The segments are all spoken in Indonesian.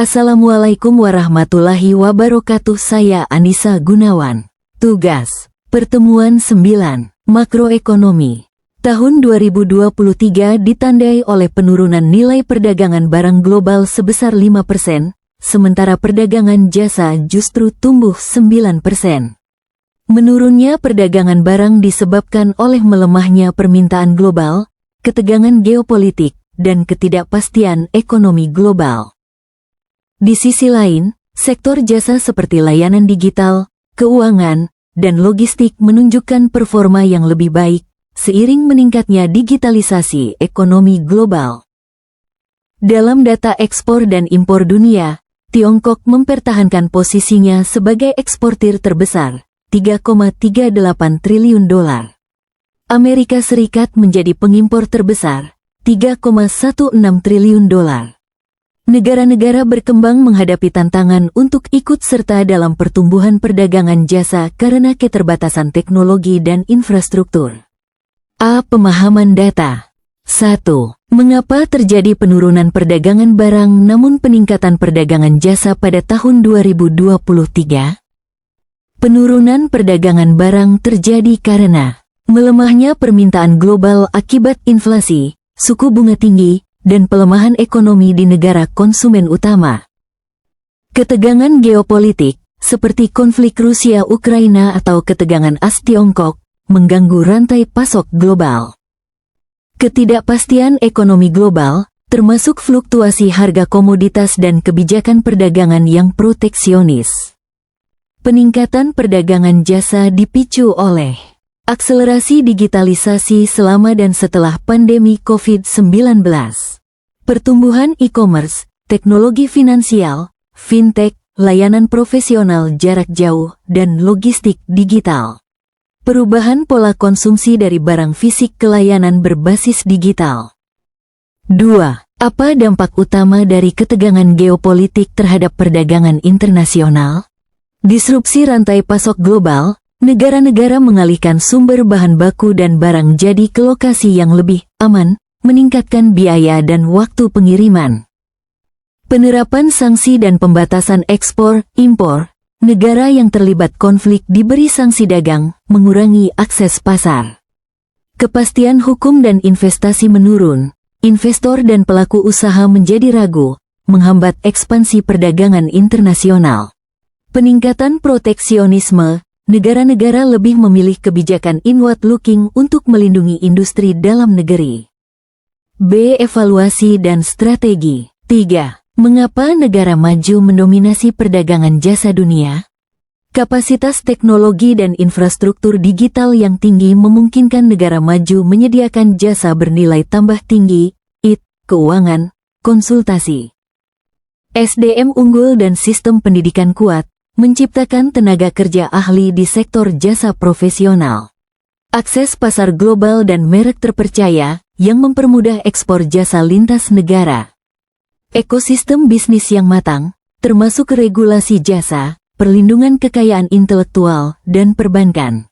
Assalamualaikum warahmatullahi wabarakatuh. Saya Anissa Gunawan. Tugas Pertemuan 9 Makroekonomi tahun 2023 ditandai oleh penurunan nilai perdagangan barang global sebesar 5%, sementara perdagangan jasa justru tumbuh 9%. Menurunnya perdagangan barang disebabkan oleh melemahnya permintaan global, ketegangan geopolitik, dan ketidakpastian ekonomi global. Di sisi lain, sektor jasa seperti layanan digital, keuangan, dan logistik menunjukkan performa yang lebih baik, seiring meningkatnya digitalisasi ekonomi global. Dalam data ekspor dan impor dunia, Tiongkok mempertahankan posisinya sebagai eksportir terbesar, 3,38 triliun dolar. Amerika Serikat menjadi pengimpor terbesar, 3,16 triliun dolar. Negara-negara berkembang menghadapi tantangan untuk ikut serta dalam pertumbuhan perdagangan jasa karena keterbatasan teknologi dan infrastruktur. Pemahaman data. 1. Mengapa terjadi penurunan perdagangan barang namun peningkatan perdagangan jasa pada tahun 2023? Penurunan perdagangan barang terjadi karena melemahnya permintaan global akibat inflasi, suku bunga tinggi, dan pelemahan ekonomi di negara konsumen utama. Ketegangan geopolitik, seperti konflik Rusia-Ukraina atau ketegangan AS-Tiongkok, mengganggu rantai pasok global. Ketidakpastian ekonomi global, termasuk fluktuasi harga komoditas dan kebijakan perdagangan yang proteksionis. Peningkatan perdagangan jasa dipicu oleh akselerasi digitalisasi selama dan setelah pandemi COVID-19. Pertumbuhan e-commerce, teknologi finansial, fintech, layanan profesional jarak jauh, dan logistik digital. Perubahan pola konsumsi dari barang fisik ke layanan berbasis digital. 2. Apa dampak utama dari ketegangan geopolitik terhadap perdagangan internasional? Disrupsi rantai pasok global. Negara-negara mengalihkan sumber bahan baku dan barang jadi ke lokasi yang lebih aman, meningkatkan biaya dan waktu pengiriman. Penerapan sanksi dan pembatasan ekspor-impor, negara yang terlibat konflik diberi sanksi dagang, mengurangi akses pasar. Kepastian hukum dan investasi menurun, investor dan pelaku usaha menjadi ragu, menghambat ekspansi perdagangan internasional. Peningkatan proteksionisme, negara-negara lebih memilih kebijakan inward-looking untuk melindungi industri dalam negeri. Evaluasi dan strategi. 3. Mengapa negara maju mendominasi perdagangan jasa dunia? Kapasitas teknologi dan infrastruktur digital yang tinggi memungkinkan negara maju menyediakan jasa bernilai tambah tinggi, keuangan, konsultasi. SDM unggul dan sistem pendidikan kuat, menciptakan tenaga kerja ahli di sektor jasa profesional. Akses pasar global dan merek terpercaya yang mempermudah ekspor jasa lintas negara. Ekosistem bisnis yang matang, termasuk regulasi jasa, perlindungan kekayaan intelektual, dan perbankan.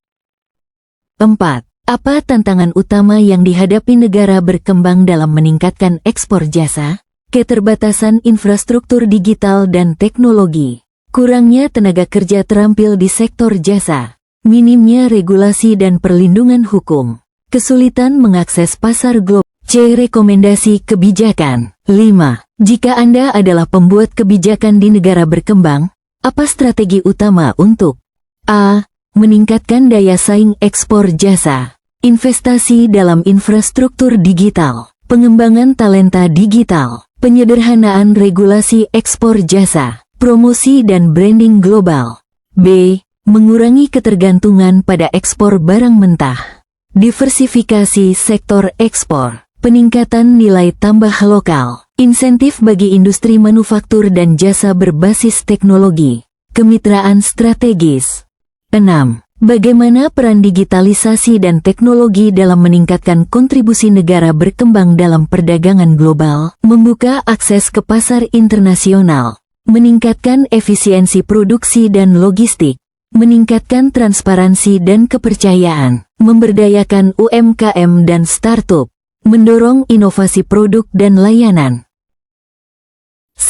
4. Apa tantangan utama yang dihadapi negara berkembang dalam meningkatkan ekspor jasa? Keterbatasan infrastruktur digital dan teknologi. Kurangnya tenaga kerja terampil di sektor jasa, minimnya regulasi dan perlindungan hukum, kesulitan mengakses pasar global. Rekomendasi kebijakan. 5. Jika Anda adalah pembuat kebijakan di negara berkembang, apa strategi utama untuk A. Meningkatkan daya saing ekspor jasa, investasi dalam infrastruktur digital, pengembangan talenta digital, penyederhanaan regulasi ekspor jasa, promosi dan branding global. B. Mengurangi ketergantungan pada ekspor barang mentah. Diversifikasi sektor ekspor, peningkatan nilai tambah lokal, insentif bagi industri manufaktur dan jasa berbasis teknologi, kemitraan strategis. 6. Bagaimana peran digitalisasi dan teknologi dalam meningkatkan kontribusi negara berkembang dalam perdagangan global, membuka akses ke pasar internasional, meningkatkan efisiensi produksi dan logistik, meningkatkan transparansi dan kepercayaan, memberdayakan UMKM dan startup, mendorong inovasi produk dan layanan.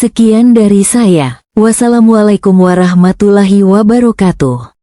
Sekian dari saya. Wassalamualaikum warahmatullahi wabarakatuh.